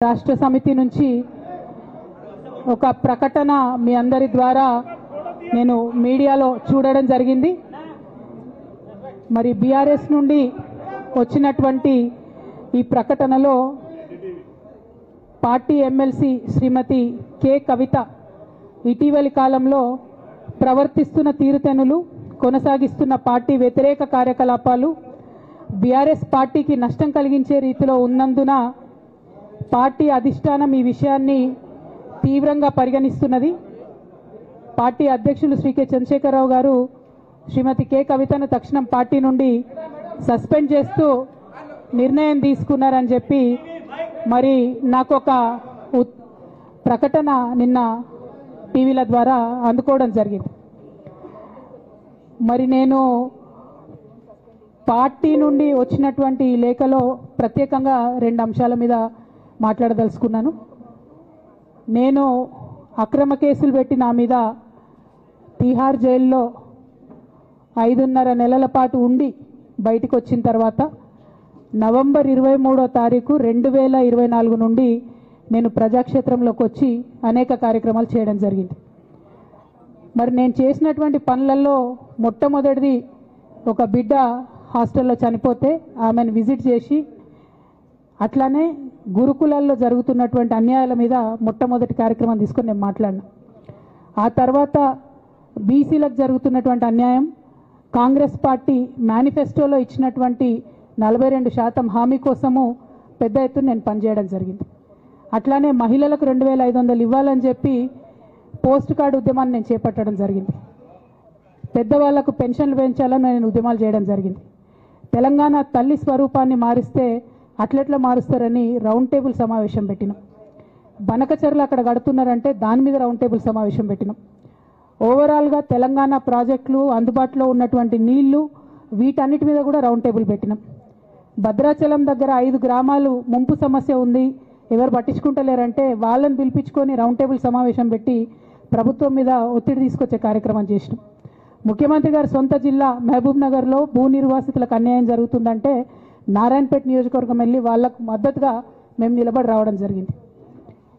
రాష్ట్ర సమితి నుంచి ఒక ప్రకటన మీ అందరి ద్వారా నేను మీడియాలో చూడడం జరిగింది. మరి బీఆర్ఎస్ నుండి వచ్చినటువంటి ఈ ప్రకటనలో పార్టీ ఎమ్మెల్సీ శ్రీమతి కె కవిత ఇటీవలి కాలంలో ప్రవర్తిస్తున్న తీరుతెన్నులు, కొనసాగిస్తున్న పార్టీ వ్యతిరేక కార్యకలాపాలు బీఆర్ఎస్ పార్టీకి నష్టం కలిగించే రీతిలో ఉన్నందున పార్టీ అధిష్టానం ఈ విషయాన్ని తీవ్రంగా పరిగణిస్తున్నది. పార్టీ అధ్యక్షులు శ్రీ కె చంద్రశేఖరరావు గారు శ్రీమతి కె కవితను తక్షణం పార్టీ నుండి సస్పెండ్ చేస్తూ నిర్ణయం తీసుకున్నారని చెప్పి మరి నాకు ఒక ప్రకటన నిన్న టీవీల ద్వారా అందుకోవడం జరిగింది. మరి నేను పార్టీ నుండి వచ్చినటువంటి లేఖలో ప్రత్యేకంగా 2 అంశాల మీద మాట్లాడదలుచుకున్నాను. నేను అక్రమ కేసులు పెట్టి నా మీద తిహార్ జైల్లో 5.5 నెలల పాటు ఉండి బయటకు వచ్చిన తర్వాత నవంబర్ 23వ తారీఖు 2024 నుండి నేను ప్రజాక్షేత్రంలోకి వచ్చి అనేక కార్యక్రమాలు చేయడం జరిగింది. మరి నేను చేసినటువంటి పనులలో మొట్టమొదటిది ఒక బిడ్డ హాస్టల్లో చనిపోతే ఆమెను విజిట్ చేసి, అట్లానే గురుకులాల్లో జరుగుతున్నటువంటి అన్యాయాల మీద మొట్టమొదటి కార్యక్రమం తీసుకొని నేను మాట్లాడినా. ఆ తర్వాత బీసీలకు జరుగుతున్నటువంటి అన్యాయం, కాంగ్రెస్ పార్టీ మేనిఫెస్టోలో ఇచ్చినటువంటి 42% హామీ కోసము పెద్ద ఎత్తున నేను పనిచేయడం జరిగింది. అట్లానే మహిళలకు 2500 ఇవ్వాలని చెప్పి పోస్ట్ కార్డు ఉద్యమాన్ని నేను చేపట్టడం జరిగింది. పెద్దవాళ్లకు పెన్షన్లు పెంచాలని నేను ఉద్యమాలు చేయడం జరిగింది. తెలంగాణ తల్లి స్వరూపాన్ని మారిస్తే అట్లెట్లా మారుస్తారని రౌండ్ టేబుల్ సమావేశం పెట్టినాం. బనకచర్లు అక్కడ గడుతున్నారంటే దాని మీద రౌండ్ టేబుల్ సమావేశం పెట్టినాం. ఓవరాల్గా తెలంగాణ ప్రాజెక్టులు, అందుబాటులో ఉన్నటువంటి నీళ్లు, వీటన్నిటి మీద కూడా రౌండ్ టేబుల్ పెట్టినాం. భద్రాచలం దగ్గర 5 గ్రామాలు ముంపు సమస్య ఉంది, ఎవరు పట్టించుకుంటలేరంటే వాళ్ళని పిలిపించుకొని రౌండ్ టేబుల్ సమావేశం పెట్టి ప్రభుత్వం మీద ఒత్తిడి తీసుకొచ్చే కార్యక్రమం చేసినాం. ముఖ్యమంత్రి గారి సొంత జిల్లా మహబూబ్ నగర్లో భూ నిర్వాసితులకు అన్యాయం జరుగుతుందంటే నారాయణపేట నియోజకవర్గం వెళ్ళి వాళ్లకు మద్దతుగా మేము నిలబడి రావడం జరిగింది.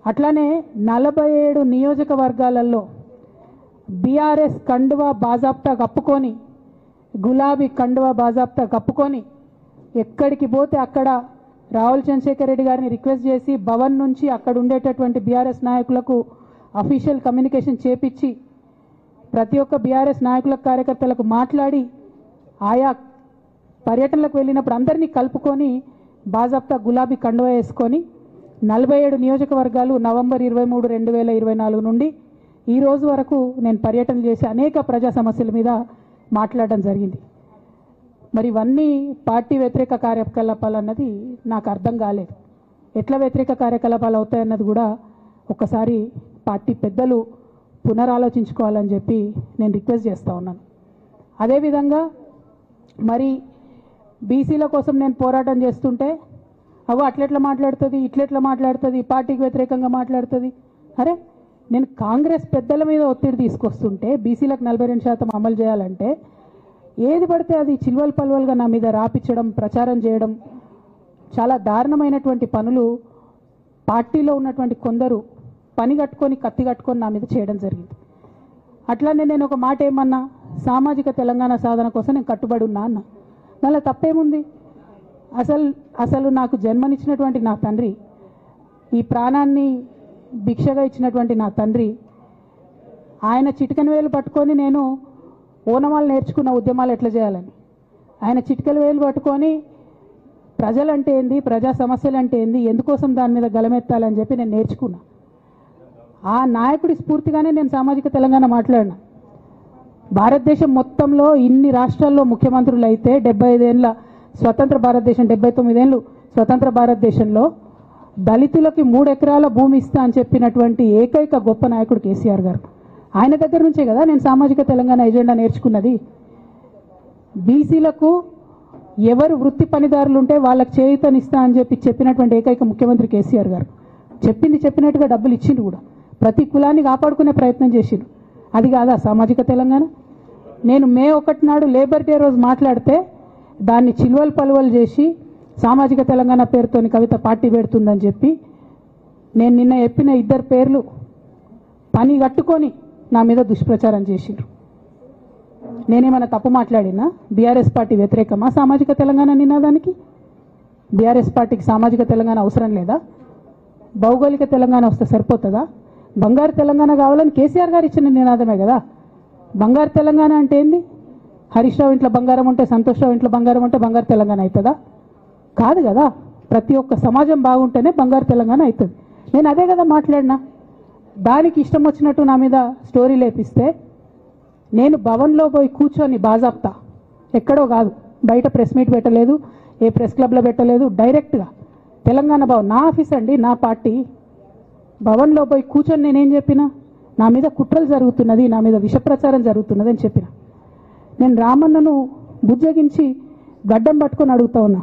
అట్లానే 47 నియోజకవర్గాలలో బీఆర్ఎస్ కండువా బాజాప్తా కప్పుకొని, గులాబీ కండువా బాజాప్తా కప్పుకొని ఎక్కడికి పోతే అక్కడ రావుల చంద్రశేఖర్ రెడ్డి గారిని రిక్వెస్ట్ చేసి భవన్ నుంచి అక్కడ ఉండేటటువంటి బీఆర్ఎస్ నాయకులకు అఫీషియల్ కమ్యూనికేషన్ చేపించి ప్రతి ఒక్క బీఆర్ఎస్ నాయకులకు, కార్యకర్తలకు మాట్లాడి ఆయా పర్యటనలకు వెళ్ళినప్పుడు అందరినీ కలుపుకొని బాజాప్తా గులాబీ కండువా వేసుకొని 47 నియోజకవర్గాలు నవంబర్ 23, 2024 నుండి ఈ రోజు వరకు నేను పర్యటన చేసి అనేక ప్రజా సమస్యల మీద మాట్లాడడం జరిగింది. మరి ఇవన్నీ పార్టీ వ్యతిరేక కార్యకలాపాలు అన్నది నాకు అర్థం కాలేదు. ఎట్లా వ్యతిరేక కార్యకలాపాలు అవుతాయన్నది కూడా ఒకసారి పార్టీ పెద్దలు పునరాలోచించుకోవాలని చెప్పి నేను రిక్వెస్ట్ చేస్తూ ఉన్నాను. అదేవిధంగా మరి బీసీల కోసం నేను పోరాటం చేస్తుంటే అట్లెట్లా మాట్లాడుతుంది, ఇట్లెట్లా మాట్లాడుతుంది, పార్టీకి వ్యతిరేకంగా మాట్లాడుతుంది. అరే, నేను కాంగ్రెస్ పెద్దల మీద ఒత్తిడి తీసుకొస్తుంటే బీసీలకు 42% అమలు చేయాలంటే ఏది పడితే అది చిల్వల్ పల్వల్గా నా మీద రాపించడం, ప్రచారం చేయడం, చాలా దారుణమైనటువంటి పనులు పార్టీలో ఉన్నటువంటి కొందరు పని కట్టుకొని, కత్తి కట్టుకొని నా మీద చేయడం జరిగింది. అట్లానే నేను ఒక మాట ఏమన్నా, సామాజిక తెలంగాణ సాధన కోసం నేను కట్టుబడి ఉన్నా అన్న. దానిలో తప్పేముంది? అసలు నాకు జన్మనిచ్చినటువంటి నా తండ్రి, ఈ ప్రాణాన్ని భిక్షగా ఇచ్చినటువంటి నా తండ్రి, ఆయన చిటికెన వేలు పట్టుకొని నేను ఓనమాలు నేర్చుకున్న ఉద్యమాలు ఎట్లా చేయాలని, ఆయన చిటికెల వేలు పట్టుకొని ప్రజలంటే ఏంది, ప్రజా సమస్యలు అంటే ఏంది, ఎందుకోసం దాని మీద గలమెత్తాలని చెప్పి నేను నేర్చుకున్నా. ఆ నాయకుడి స్ఫూర్తిగానే నేను సామాజిక తెలంగాణ మాట్లాడినా. భారతదేశం మొత్తంలో ఇన్ని రాష్ట్రాల్లో ముఖ్యమంత్రులు అయితే 75 ఏళ్ళ స్వతంత్ర భారతదేశం, 79 ఏళ్ళు స్వతంత్ర భారతదేశంలో దళితులకి 3 ఎకరాల భూమి ఇస్తా అని చెప్పినటువంటి ఏకైక గొప్ప నాయకుడు కేసీఆర్ గారు. ఆయన దగ్గర నుంచే కదా నేను సామాజిక తెలంగాణ ఎజెండా నేర్చుకున్నది. బీసీలకు ఎవరు వృత్తి పనిదారులు ఉంటే వాళ్ళకి చేయూతనిస్తా అని చెప్పినటువంటి ఏకైక ముఖ్యమంత్రి కేసీఆర్ గారు. చెప్పినట్టుగా డబ్బులు ఇచ్చిండు కూడా, ప్రతి కులాన్ని కాపాడుకునే ప్రయత్నం చేసిండు. అది కాదా సామాజిక తెలంగాణ? నేను మే 1 నాడు లేబర్ డే రోజు మాట్లాడితే దాన్ని చిల్వల్ పలువలు చేసి సామాజిక తెలంగాణ పేరుతోని కవిత పార్టీ పెడుతుందని చెప్పి నేను నిన్న చెప్పిన ఇద్దరు పేర్లు పని కట్టుకొని నా మీద దుష్ప్రచారం చేసిర్రు. నేనేమైనా తప్పు మాట్లాడినా? బీఆర్ఎస్ పార్టీ వ్యతిరేకమా సామాజిక తెలంగాణ నినాదానికి? బీఆర్ఎస్ పార్టీకి సామాజిక తెలంగాణ అవసరం లేదా? భౌగోళిక తెలంగాణ వస్తే సరిపోతుందా? బంగారు తెలంగాణ కావాలని కేసీఆర్ గారు ఇచ్చిన నినాదమే కదా. బంగారు తెలంగాణ అంటే ఏంది? హరీష్ రావు ఇంట్లో బంగారం ఉంటే, సంతోష్ రావు ఇంట్లో బంగారం ఉంటే బంగారు తెలంగాణ అవుతుందా? కాదు కదా. ప్రతి ఒక్క సమాజం బాగుంటేనే బంగారు తెలంగాణ అవుతుంది. నేను అదే కదా మాట్లాడినా. దానికి ఇష్టం వచ్చినట్టు నా మీద స్టోరీ లేపిస్తే నేను భవన్లో పోయి కూర్చొని బాజాప్తా, ఎక్కడో కాదు, బయట ప్రెస్ మీట్ పెట్టలేదు, ఏ ప్రెస్ క్లబ్లో పెట్టలేదు, డైరెక్ట్గా తెలంగాణ భవన్ నా ఆఫీస్ అండి, నా పార్టీ భవన్లో పోయి కూర్చొని నేనేం చెప్పినా? నా మీద కుట్రలు జరుగుతున్నది, నా మీద విషప్రచారం జరుగుతున్నది అని చెప్పిన. నేను రామన్నను బుజ్జగించి గడ్డం పట్టుకొని అడుగుతా ఉన్నా,